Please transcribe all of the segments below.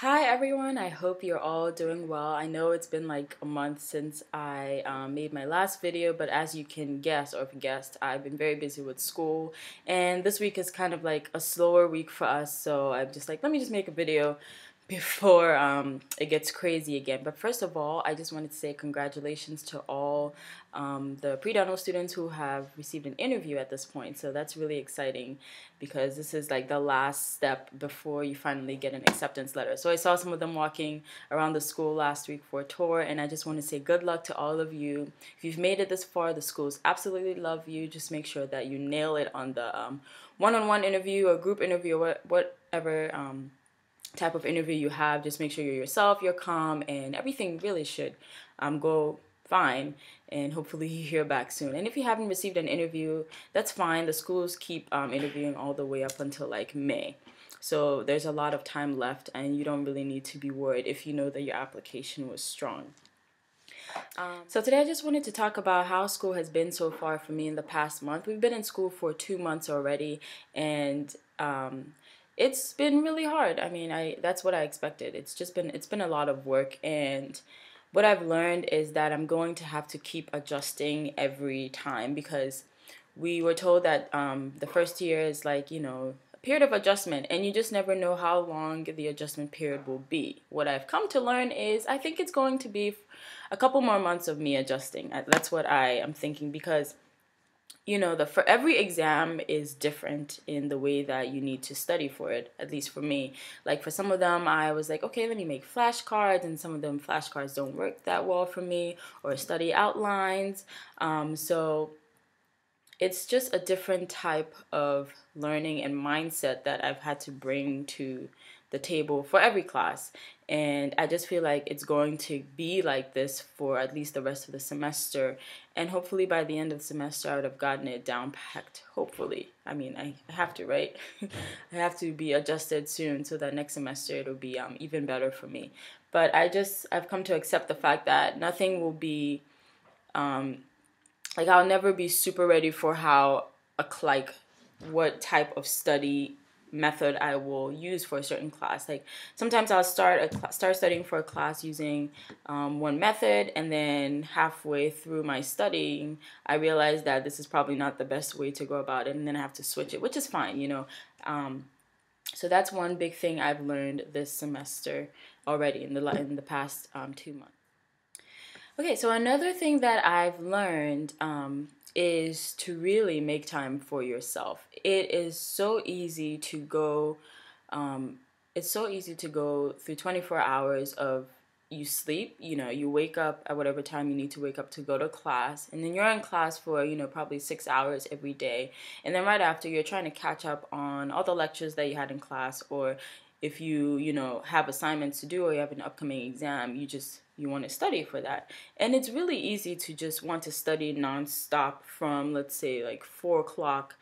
Hi everyone, I hope you're all doing well. I know it's been like a month since I made my last video, but as you can guess, or if you guessed, I've been very busy with school, and this week is kind of like a slower week for us, so I'm just like, let me just make a video before it gets crazy again. But first of all, I just wanted to say congratulations to all the pre-dental students who have received an interview at this point. So that's really exciting because this is like the last step before you finally get an acceptance letter. So I saw some of them walking around the school last week for a tour, and I just want to say good luck to all of you. If you've made it this far, the schools absolutely love you. Just make sure that you nail it on the one-on-one interview or group interview or whatever type of interview you have. Just make sure you're yourself, you're calm, and everything really should go fine, and hopefully you hear back soon. And if you haven't received an interview, that's fine. The schools keep interviewing all the way up until like May. So there's a lot of time left, and you don't really need to be worried if you know that your application was strong. So today I just wanted to talk about how school has been so far for me in the past month. We've been in school for 2 months already, and it's been really hard. I mean, that's what I expected. It's been a lot of work, and what I've learned is that I'm going to have to keep adjusting every time because we were told that the first year is like, a period of adjustment, and you just never know how long the adjustment period will be. What I've come to learn is I think it's going to be a couple more months of me adjusting. That's what I am thinking because for every exam is different in the way that you need to study for it, at least for me. Like for some of them, I was like, okay, let me make flashcards, and some of them flashcards don't work that well for me, or study outlines. So it's just a different type of learning and mindset that I've had to bring to the table for every class. And I just feel like it's going to be like this for at least the rest of the semester. And hopefully by the end of the semester, I would have gotten it down packed. Hopefully. I mean, I have to, right? I have to be adjusted soon so that next semester it'll be even better for me. But I've come to accept the fact that nothing will be like I'll never be super ready for like what type of study method I will use for a certain class. Like sometimes I'll start studying for a class using one method, and then halfway through my studying, I realize that this is probably not the best way to go about it, and then I have to switch it, which is fine. So that's one big thing I've learned this semester already in the past 2 months. Okay, so another thing that I've learned is to really make time for yourself. It is so easy to go. It's so easy to go through 24 hours of you sleep. You wake up at whatever time you need to wake up to go to class, and then you're in class for probably 6 hours every day, and then right after you're trying to catch up on all the lectures that you had in class, or if you have assignments to do or you have an upcoming exam, you want to study for that. And it's really easy to just want to study nonstop from, let's say, like 4 o'clock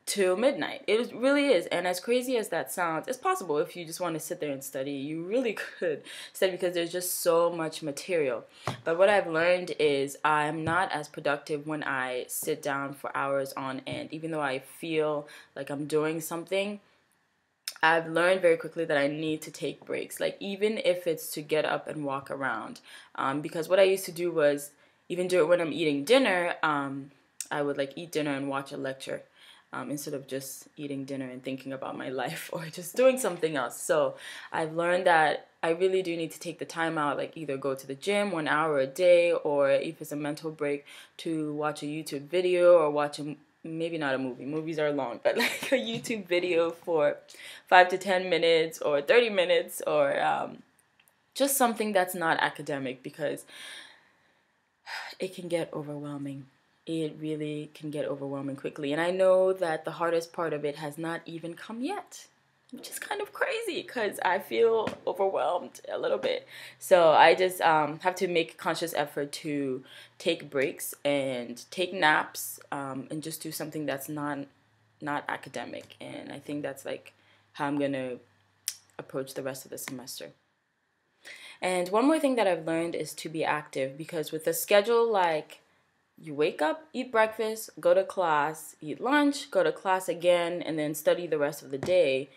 till midnight. It really is. And as crazy as that sounds, it's possible. If you just want to sit there and study, you really could study because there's just so much material. But what I've learned is I'm not as productive when I sit down for hours on end. Even though I feel like I'm doing something, I've learned very quickly that I need to take breaks, like even if it's to get up and walk around. Because what I used to do was, even do it when I'm eating dinner, I would like eat dinner and watch a lecture, instead of just eating dinner and thinking about my life or just doing something else. So I've learned that I really do need to take the time out, like either go to the gym 1 hour a day, or if it's a mental break, to watch a YouTube video or watch maybe not a movie. Movies are long, but like a YouTube video for 5 to 10 minutes or 30 minutes, or just something that's not academic, because it can get overwhelming. It really can get overwhelming quickly. And I know that the hardest part of it has not even come yet, which is kind of crazy because I feel overwhelmed a little bit. So I just have to make a conscious effort to take breaks and take naps, and just do something that's not academic. And I think that's like how I'm going to approach the rest of the semester. And one more thing that I've learned is to be active, because with a schedule like you wake up, eat breakfast, go to class, eat lunch, go to class again, and then study the rest of the day,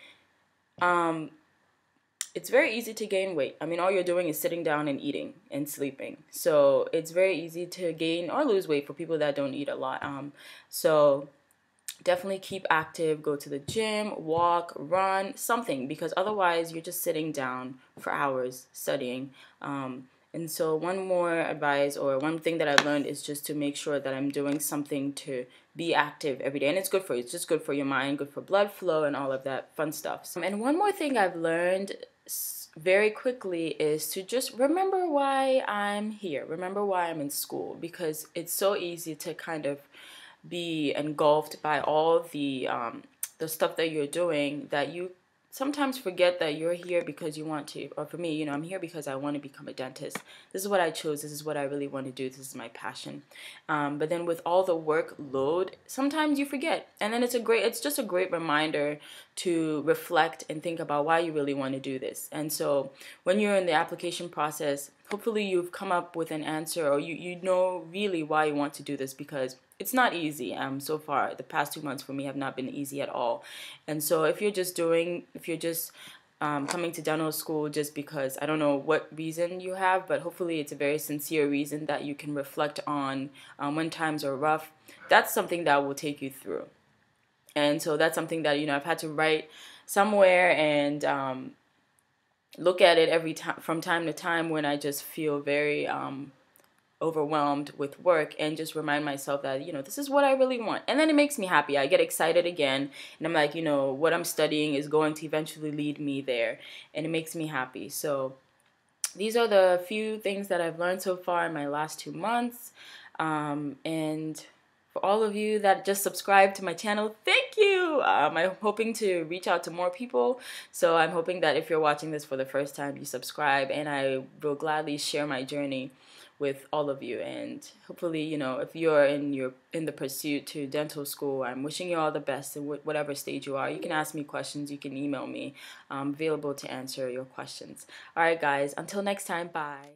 it's very easy to gain weight. I mean, all you're doing is sitting down and eating and sleeping. So it's very easy to gain or lose weight for people that don't eat a lot. So definitely keep active, go to the gym, walk, run, something, because otherwise you're just sitting down for hours studying. And so one more advice, or one thing that I've learned, is just to make sure that I'm doing something to be active every day. And it's good for you. It's just good for your mind, good for blood flow and all of that fun stuff. And one more thing I've learned very quickly is to just remember why I'm here. Remember why I'm in school, because it's so easy to kind of be engulfed by all the stuff that you're doing, that you sometimes forget that you're here because you want to. Or for me, you know, I'm here because I want to become a dentist. This is what I chose. This is what I really want to do. This is my passion. But then with all the workload, sometimes you forget. And then it's just a great reminder to reflect and think about why you really want to do this. And so when you're in the application process, hopefully you've come up with an answer, or you know really why you want to do this, because it's not easy. So far, the past 2 months for me have not been easy at all. And so if you're just coming to dental school just because, I don't know what reason you have, but hopefully it's a very sincere reason that you can reflect on when times are rough, that's something that will take you through. And so that's something that, you know, I've had to write somewhere and look at it every time, from time to time, when I just feel very overwhelmed with work, and just remind myself that, you know, this is what I really want. And then it makes me happy. I get excited again, and I'm like, you know, what I'm studying is going to eventually lead me there, and it makes me happy. So these are the few things that I've learned so far in my last 2 months. And for all of you that just subscribed to my channel, thank you. I'm hoping to reach out to more people. So I'm hoping that if you're watching this for the first time, you subscribe, and I will gladly share my journey with all of you. And hopefully, you know, if you're in the pursuit to dental school, I'm wishing you all the best in whatever stage you are. You can ask me questions, you can email me. I'm available to answer your questions. All right, guys, until next time, bye.